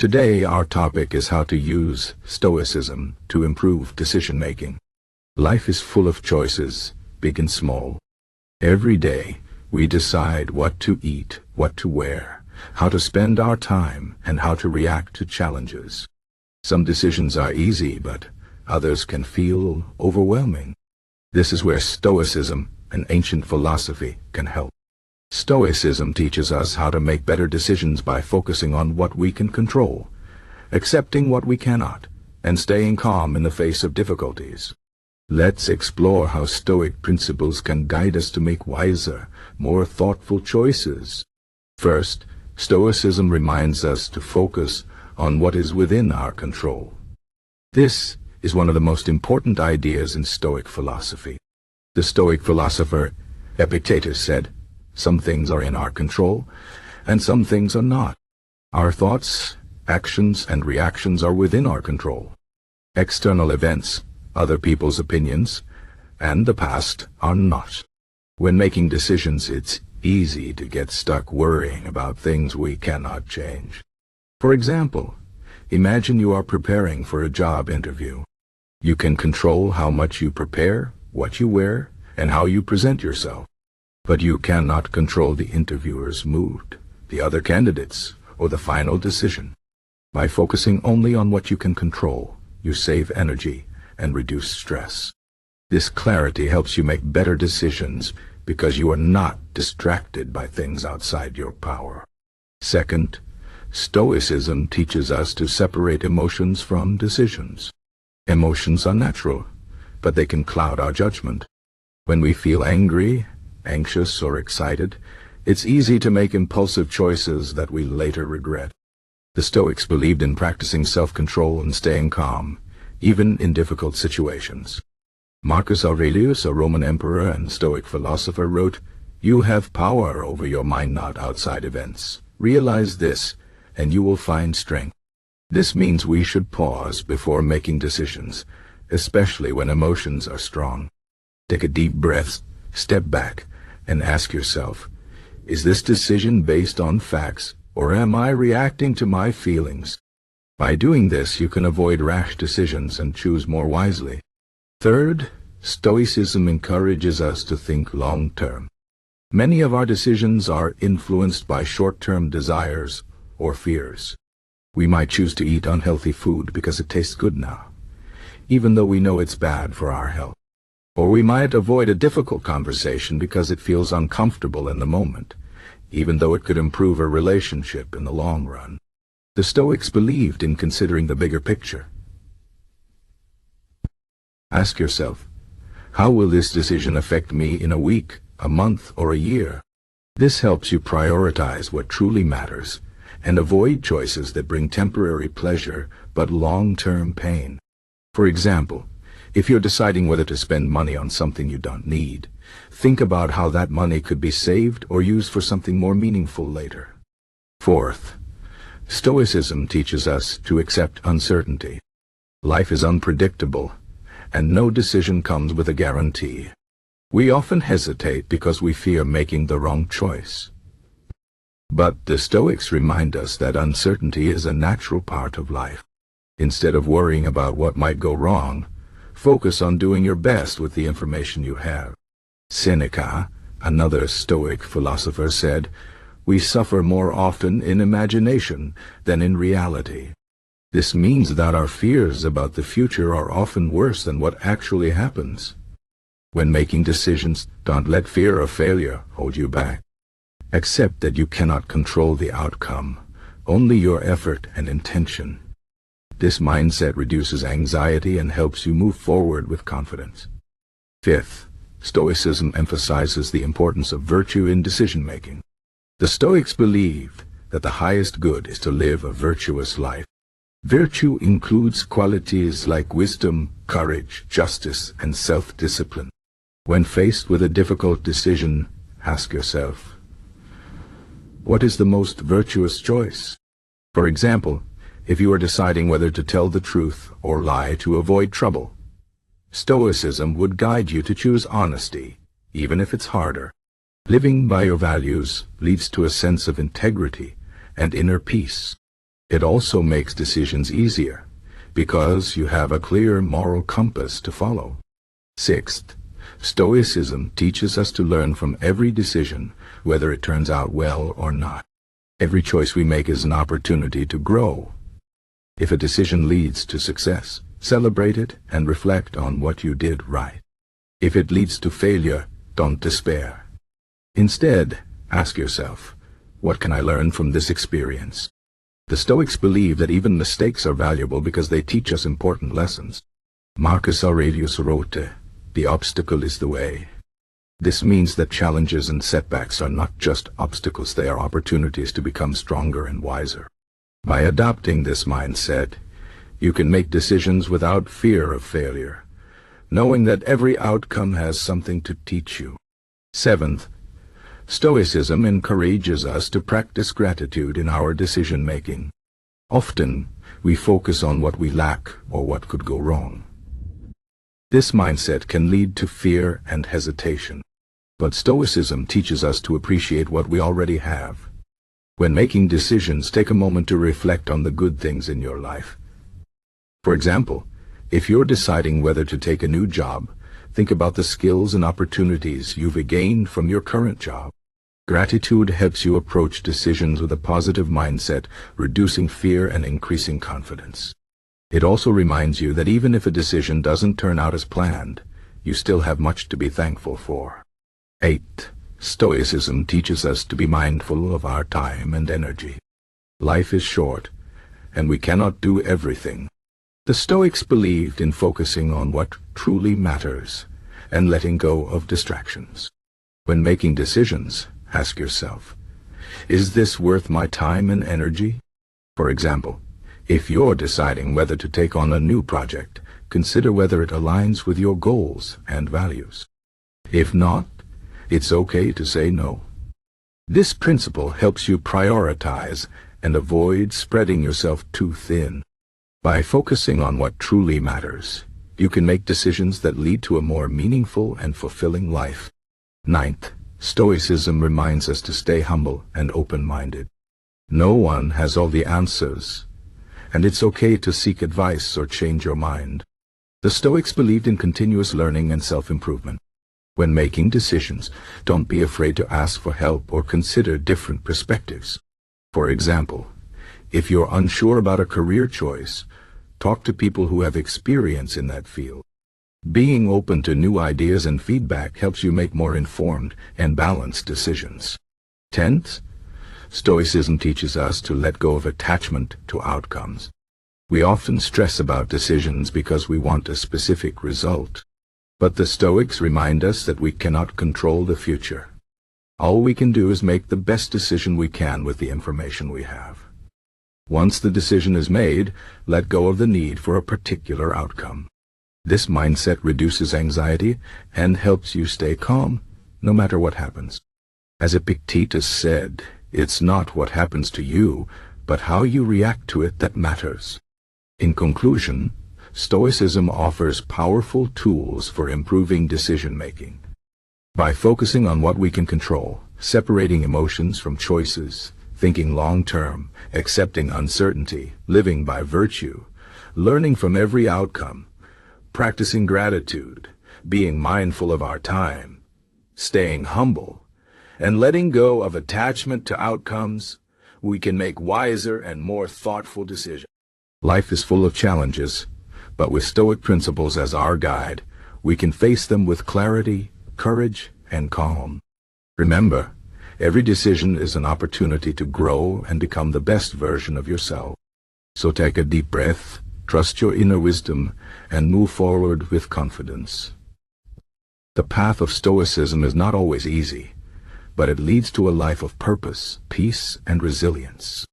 Today our topic is how to use Stoicism to improve decision-making. Life is full of choices, big and small. Every day we decide what to eat, what to wear, how to spend our time, and how to react to challenges. Some decisions are easy, but others can feel overwhelming. This is where Stoicism, an ancient philosophy, can help. Stoicism teaches us how to make better decisions by focusing on what we can control, accepting what we cannot, and staying calm in the face of difficulties. Let's explore how Stoic principles can guide us to make wiser, more thoughtful choices. First, Stoicism reminds us to focus on what is within our control. This is one of the most important ideas in Stoic philosophy. The Stoic philosopher Epictetus said, "Some things are in our control, and some things are not. Our thoughts, actions, and reactions are within our control. External events, other people's opinions, and the past are not." When making decisions, it's easy to get stuck worrying about things we cannot change. For example, imagine you are preparing for a job interview. You can control how much you prepare, what you wear, and how you present yourself. But you cannot control the interviewer's mood, the other candidates, or the final decision. By focusing only on what you can control, you save energy and reduce stress. This clarity helps you make better decisions because you are not distracted by things outside your power. Second, Stoicism teaches us to separate emotions from decisions. Emotions are natural, but they can cloud our judgment. When we feel angry, anxious, or excited, it's easy to make impulsive choices that we later regret. The Stoics believed in practicing self-control and staying calm, even in difficult situations. Marcus Aurelius, a Roman emperor and Stoic philosopher, wrote, "You have power over your mind, not outside events. Realize this, and you will find strength." This means we should pause before making decisions, especially when emotions are strong. Take a deep breath, step back, and ask yourself, is this decision based on facts, or am I reacting to my feelings? By doing this, you can avoid rash decisions and choose more wisely. Third, Stoicism encourages us to think long-term. Many of our decisions are influenced by short-term desires or fears. We might choose to eat unhealthy food because it tastes good now, even though we know it's bad for our health. Or we might avoid a difficult conversation because it feels uncomfortable in the moment, even though it could improve a relationship in the long run. The Stoics believed in considering the bigger picture. Ask yourself, how will this decision affect me in a week, a month, or a year? This helps you prioritize what truly matters and avoid choices that bring temporary pleasure but long-term pain. For example, if you're deciding whether to spend money on something you don't need, think about how that money could be saved or used for something more meaningful later. Fourth, Stoicism teaches us to accept uncertainty. Life is unpredictable, and no decision comes with a guarantee. We often hesitate because we fear making the wrong choice. But the Stoics remind us that uncertainty is a natural part of life. Instead of worrying about what might go wrong, focus on doing your best with the information you have. Seneca, another Stoic philosopher, said, "We suffer more often in imagination than in reality." This means that our fears about the future are often worse than what actually happens. When making decisions, don't let fear of failure hold you back. Accept that you cannot control the outcome, only your effort and intention. This mindset reduces anxiety and helps you move forward with confidence. Fifth, Stoicism emphasizes the importance of virtue in decision-making. The Stoics believe that the highest good is to live a virtuous life. Virtue includes qualities like wisdom, courage, justice, and self-discipline. When faced with a difficult decision, ask yourself, what is the most virtuous choice? For example, if you are deciding whether to tell the truth or lie to avoid trouble, Stoicism would guide you to choose honesty, even if it's harder. Living by your values leads to a sense of integrity and inner peace. It also makes decisions easier, because you have a clear moral compass to follow. Sixth, Stoicism teaches us to learn from every decision, whether it turns out well or not. Every choice we make is an opportunity to grow. If a decision leads to success, celebrate it and reflect on what you did right. If it leads to failure, don't despair. Instead, ask yourself, what can I learn from this experience? The Stoics believe that even mistakes are valuable because they teach us important lessons. Marcus Aurelius wrote, "The obstacle is the way." This means that challenges and setbacks are not just obstacles, they are opportunities to become stronger and wiser. By adopting this mindset, you can make decisions without fear of failure, knowing that every outcome has something to teach you. Seventh, Stoicism encourages us to practice gratitude in our decision-making. Often, we focus on what we lack or what could go wrong. This mindset can lead to fear and hesitation. But Stoicism teaches us to appreciate what we already have. When making decisions, take a moment to reflect on the good things in your life. For example, if you're deciding whether to take a new job, think about the skills and opportunities you've gained from your current job. Gratitude helps you approach decisions with a positive mindset, reducing fear and increasing confidence. It also reminds you that even if a decision doesn't turn out as planned, you still have much to be thankful for. 8. Stoicism teaches us to be mindful of our time and energy. Life is short, and we cannot do everything. The Stoics believed in focusing on what truly matters and letting go of distractions. When making decisions, ask yourself, is this worth my time and energy? For example, if you're deciding whether to take on a new project, consider whether it aligns with your goals and values. If not, it's okay to say no. This principle helps you prioritize and avoid spreading yourself too thin. By focusing on what truly matters, you can make decisions that lead to a more meaningful and fulfilling life. 9th, Stoicism reminds us to stay humble and open-minded. No one has all the answers, and it's okay to seek advice or change your mind. The Stoics believed in continuous learning and self-improvement. When making decisions, don't be afraid to ask for help or consider different perspectives. For example, if you're unsure about a career choice, talk to people who have experience in that field. Being open to new ideas and feedback helps you make more informed and balanced decisions. 10th, Stoicism teaches us to let go of attachment to outcomes. We often stress about decisions because we want a specific result. But the Stoics remind us that we cannot control the future. All we can do is make the best decision we can with the information we have. Once the decision is made, let go of the need for a particular outcome. This mindset reduces anxiety and helps you stay calm, no matter what happens. As Epictetus said, it's not what happens to you, but how you react to it that matters. In conclusion, Stoicism offers powerful tools for improving decision-making. By focusing on what we can control, separating emotions from choices, thinking long-term, accepting uncertainty, living by virtue, learning from every outcome, practicing gratitude, being mindful of our time, staying humble, and letting go of attachment to outcomes, we can make wiser and more thoughtful decisions. Life is full of challenges, but with Stoic principles as our guide, we can face them with clarity, courage, and calm. Remember, every decision is an opportunity to grow and become the best version of yourself. So take a deep breath, trust your inner wisdom, and move forward with confidence. The path of Stoicism is not always easy, but it leads to a life of purpose, peace, and resilience.